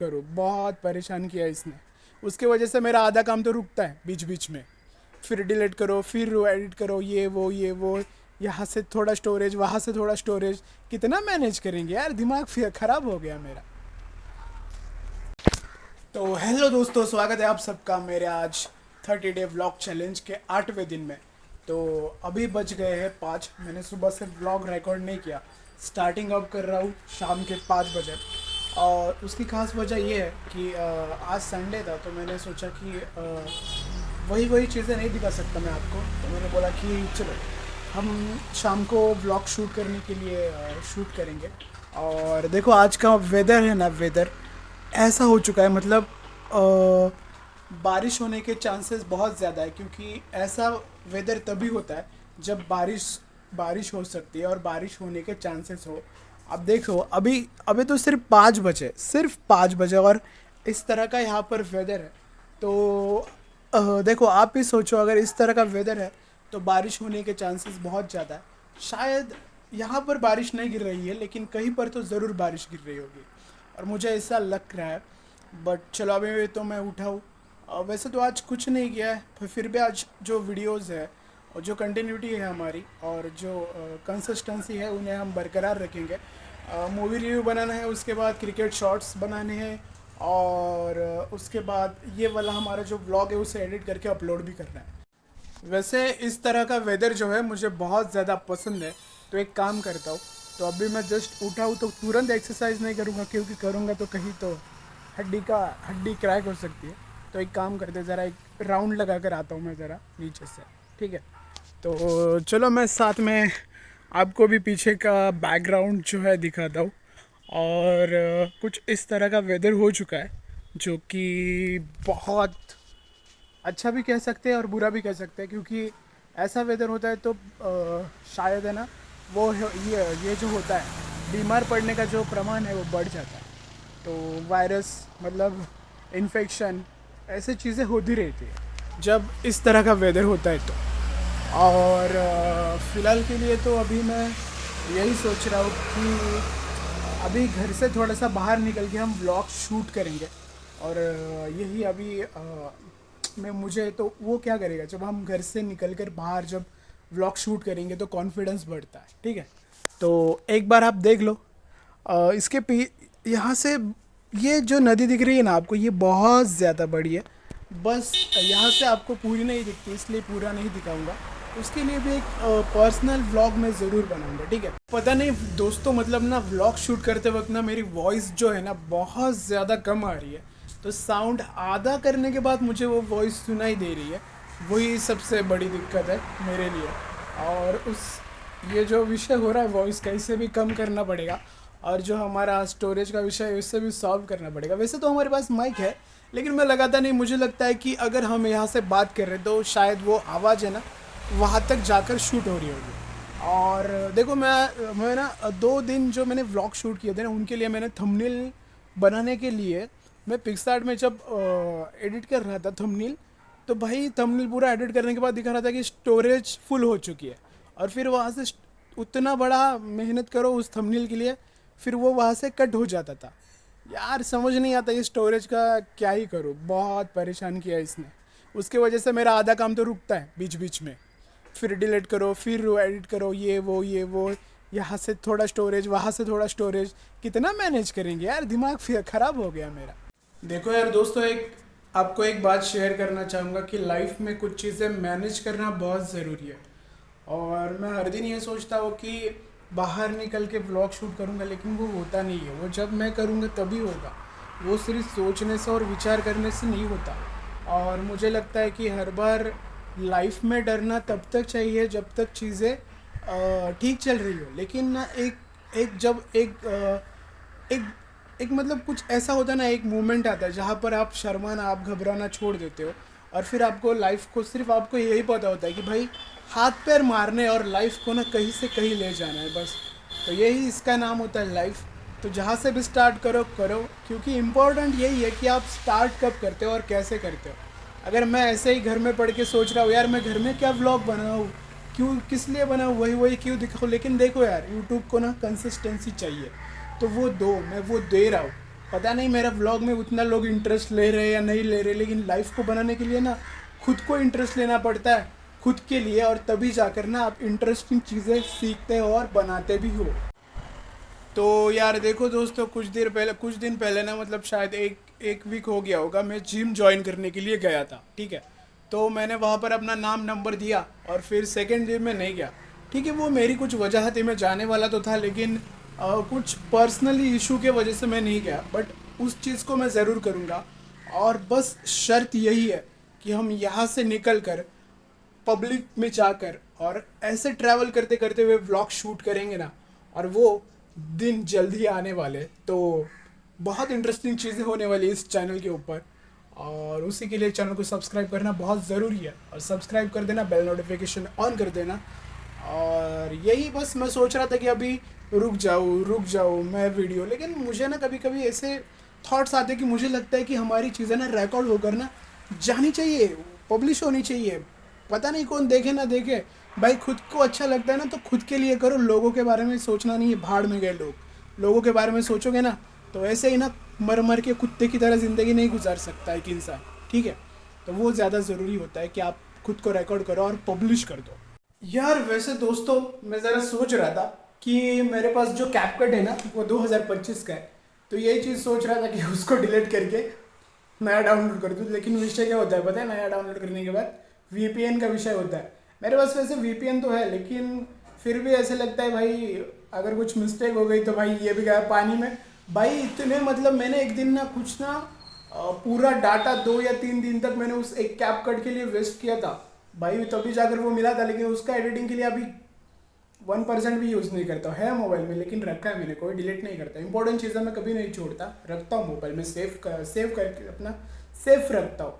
करूँ, बहुत परेशान किया इसने। उसके वजह से मेरा आधा काम तो रुकता है बीच बीच में। फिर डिलीट करो, फिर एडिट करो, ये वो, यहाँ से थोड़ा स्टोरेज, वहाँ से थोड़ा स्टोरेज, कितना मैनेज करेंगे यार, दिमाग फिर ख़राब हो गया मेरा। तो हेलो दोस्तों, स्वागत है आप सबका मेरे आज 30 डे व्लॉग चैलेंज के 8वें दिन में। तो अभी बज गए हैं 5। मैंने सुबह से व्लॉग रिकॉर्ड नहीं किया। स्टार्टिंग अब कर रहा हूँ शाम के 5 बजे। और उसकी खास वजह ये है कि आज संडे था, तो मैंने सोचा कि वही वही चीज़ें नहीं दिखा सकता मैं आपको। तो मैंने बोला कि चलो हम शाम को व्लॉग शूट करने के लिए शूट करेंगे। और देखो आज का वेदर है ना, वेदर ऐसा हो चुका है, मतलब बारिश होने के चांसेस बहुत ज़्यादा है, क्योंकि ऐसा वेदर तभी होता है जब बारिश बारिश हो सकती है और बारिश होने के चांसेस हो। अब देखो, अभी अभी तो सिर्फ 5 बजे और इस तरह का यहाँ पर वेदर है। तो देखो आप ही सोचो, अगर इस तरह का वेदर है तो बारिश होने के चांसेस बहुत ज़्यादा है। शायद यहाँ पर बारिश नहीं गिर रही है, लेकिन कहीं पर तो ज़रूर बारिश गिर रही होगी, और मुझे ऐसा लग रहा है। बट चलो अभी तो मैं उठाऊँ। वैसे तो आज कुछ नहीं किया है, फिर भी आज जो वीडियोस है और जो कंटिन्यूटी है हमारी और जो कंसिस्टेंसी है, उन्हें हम बरकरार रखेंगे। मूवी रिव्यू बनाना है, उसके बाद क्रिकेट शॉट्स बनाने हैं, और उसके बाद ये वाला हमारा जो व्लॉग है उसे एडिट करके अपलोड भी करना है। वैसे इस तरह का वेदर जो है मुझे बहुत ज़्यादा पसंद है। तो एक काम करता हूँ, तो अभी मैं जस्ट उठा हूँ, तो तुरंत एक्सरसाइज नहीं करूँगा, क्योंकि करूँगा तो कहीं तो हड्डी क्रैक हो सकती है। तो एक काम करते, ज़रा एक राउंड लगा कर आता हूँ मैं ज़रा नीचे से, ठीक है। तो चलो मैं साथ में आपको भी पीछे का बैकग्राउंड जो है दिखाता हूँ। और कुछ इस तरह का वेदर हो चुका है, जो कि बहुत अच्छा भी कह सकते हैं और बुरा भी कह सकते हैं, क्योंकि ऐसा वेदर होता है तो शायद है ना, ये जो होता है, बीमार पड़ने का जो प्रमाण है वो बढ़ जाता है। तो वायरस, मतलब इन्फेक्शन, ऐसे चीज़ें होती रहती है जब इस तरह का वेदर होता है तो। और फ़िलहाल के लिए तो अभी मैं यही सोच रहा हूँ कि अभी घर से थोड़ा सा बाहर निकल के हम व्लॉग शूट करेंगे। और यही अभी मैं मुझे तो वो क्या करेगा, जब हम घर से निकल कर बाहर जब व्लॉग शूट करेंगे तो कॉन्फिडेंस बढ़ता है, ठीक है। तो एक बार आप देख लो, इसके यहाँ से ये जो नदी दिख रही है ना आपको, ये बहुत ज़्यादा बड़ी है। बस यहाँ से आपको पूरी नहीं दिखती, इसलिए पूरा नहीं दिखाऊंगा। उसके लिए भी एक पर्सनल व्लॉग मैं ज़रूर बनाऊंगा, ठीक है। पता नहीं दोस्तों, मतलब ना व्लॉग शूट करते वक्त ना मेरी वॉइस जो है ना बहुत ज़्यादा कम आ रही है। तो साउंड आधा करने के बाद मुझे वो वॉइस सुनाई दे रही है, वही सबसे बड़ी दिक्कत है मेरे लिए। और उस ये जो विषय हो रहा है वॉइस का, इसे भी कम करना पड़ेगा। और जो हमारा स्टोरेज का विषय है उससे भी सॉल्व करना पड़ेगा। वैसे तो हमारे पास माइक है, लेकिन मैं लगाता नहीं। मुझे लगता है कि अगर हम यहाँ से बात कर रहे हैं तो शायद वो आवाज़ है ना वहाँ तक जाकर शूट हो रही होगी। और देखो मैं ना 2 दिन जो मैंने व्लॉग शूट किए थे ना, उनके लिए मैंने थंबनेल बनाने के लिए मैं पिक्सआर्ट में जब एडिट कर रहा था थंबनेल, तो भाई थंबनेल पूरा एडिट करने के बाद दिखा रहा था कि स्टोरेज फुल हो चुकी है। और फिर वहाँ से उतना बड़ा मेहनत करो उस थंबनेल के लिए, फिर वो वहाँ से कट हो जाता था। यार समझ नहीं आता ये स्टोरेज का क्या ही करूँ, बहुत परेशान किया इसने। उसके वजह से मेरा आधा काम तो रुकता है बीच बीच में। फिर डिलीट करो, फिर एडिट करो, ये वो, यहाँ से थोड़ा स्टोरेज, वहाँ से थोड़ा स्टोरेज, कितना मैनेज करेंगे यार, दिमाग फिर ख़राब हो गया मेरा। देखो यार दोस्तों, एक आपको एक बात शेयर करना चाहूँगा कि लाइफ में कुछ चीज़ें मैनेज करना बहुत ज़रूरी है। और मैं हर दिन ये सोचता हूँ कि बाहर निकल के ब्लॉग शूट करूँगा, लेकिन वो होता नहीं है। वो जब मैं करूँगा तभी होगा, वो सिर्फ सोचने से और विचार करने से नहीं होता। और मुझे लगता है कि हर बार लाइफ में डरना तब तक चाहिए जब तक चीज़ें ठीक चल रही हो। लेकिन ना एक एक जब एक एक मतलब कुछ ऐसा होता है ना, एक मोमेंट आता है जहाँ पर आप शर्माना, आप घबराना छोड़ देते हो। और फिर आपको लाइफ को, सिर्फ आपको यही पता होता है कि भाई हाथ पैर मारने और लाइफ को ना कहीं से कहीं ले जाना है, बस। तो यही इसका नाम होता है लाइफ। तो जहाँ से भी स्टार्ट करो करो, क्योंकि इम्पोर्टेंट यही है कि आप स्टार्ट कब करते हो और कैसे करते हो। अगर मैं ऐसे ही घर में पढ़ के सोच रहा हूँ यार मैं घर में क्या व्लॉग बनाऊँ, क्यों, किस लिए बनाऊँ, वही वही क्यों दिखाऊँ, लेकिन देखो यार यूट्यूब को ना कंसिस्टेंसी चाहिए। तो वो दो, मैं वो दे रहा हूँ। पता नहीं मेरा व्लॉग में उतना लोग इंटरेस्ट ले रहे हैं या नहीं ले रहे, लेकिन लाइफ को बनाने के लिए ना खुद को इंटरेस्ट लेना पड़ता है खुद के लिए, और तभी जाकर ना आप इंटरेस्टिंग चीज़ें सीखते हो और बनाते भी हो। तो यार देखो दोस्तों, कुछ दिन पहले ना, मतलब शायद एक वीक हो गया होगा, मैं जिम ज्वाइन करने के लिए गया था, ठीक है। तो मैंने वहाँ पर अपना नाम नंबर दिया और फिर सेकेंड डे में नहीं गया, ठीक है। वो मेरी कुछ वजह थी, मैं जाने वाला तो था, लेकिन कुछ पर्सनली इशू के वजह से मैं नहीं गया, बट उस चीज़ को मैं ज़रूर करूँगा। और बस शर्त यही है कि हम यहाँ से निकल कर पब्लिक में जाकर और ऐसे ट्रैवल करते करते हुए व्लॉग शूट करेंगे ना, और वो दिन जल्दी आने वाले, तो बहुत इंटरेस्टिंग चीज़ें होने वाली इस चैनल के ऊपर। और उसी के लिए चैनल को सब्सक्राइब करना बहुत ज़रूरी है, और सब्सक्राइब कर देना, बेल नोटिफिकेशन ऑन कर देना। और यही बस मैं सोच रहा था कि अभी रुक जाऊँ मैं वीडियो, लेकिन मुझे ना कभी कभी ऐसे थॉट्स आते हैं कि मुझे लगता है कि हमारी चीज़ें ना रिकॉर्ड होकर ना जानी चाहिए, पब्लिश होनी चाहिए। पता नहीं कौन देखे ना देखे, भाई खुद को अच्छा लगता है ना तो खुद के लिए करो, लोगों के बारे में सोचना नहीं है। भाड़ में गए लोगों के बारे में सोचोगे ना तो ऐसे ही ना मर मर के कुत्ते की तरह ज़िंदगी नहीं गुजार सकता एक इंसान, ठीक है। तो वो ज़्यादा ज़रूरी होता है कि आप खुद को रिकॉर्ड करो और पब्लिश कर दो। यार वैसे दोस्तों, मैं ज़रा सोच रहा था कि मेरे पास जो कैपकट है ना वो 2025 का है, तो यही चीज़ सोच रहा था कि उसको डिलीट करके नया डाउनलोड कर दूँ। लेकिन विषय क्या होता है पता है, नया डाउनलोड करने के बाद वीपीएन का विषय होता है। मेरे पास वैसे वीपीएन तो है, लेकिन फिर भी ऐसे लगता है भाई अगर कुछ मिस्टेक हो गई तो भाई ये भी गया पानी में। भाई इतने, मतलब मैंने एक दिन ना कुछ ना पूरा डाटा 2 या 3 दिन तक मैंने उस एक कैपकट के लिए वेस्ट किया था भाई, तभी जाकर वो मिला था। लेकिन उसका एडिटिंग के लिए अभी 1% भी यूज़ नहीं करता है मोबाइल में, लेकिन रखा है मैंने, कोई डिलीट नहीं करता। इंपॉर्टेंट चीज़ें मैं कभी नहीं छोड़ता, रखता हूँ मोबाइल में, सेव करके अपना सेफ रखता हूँ।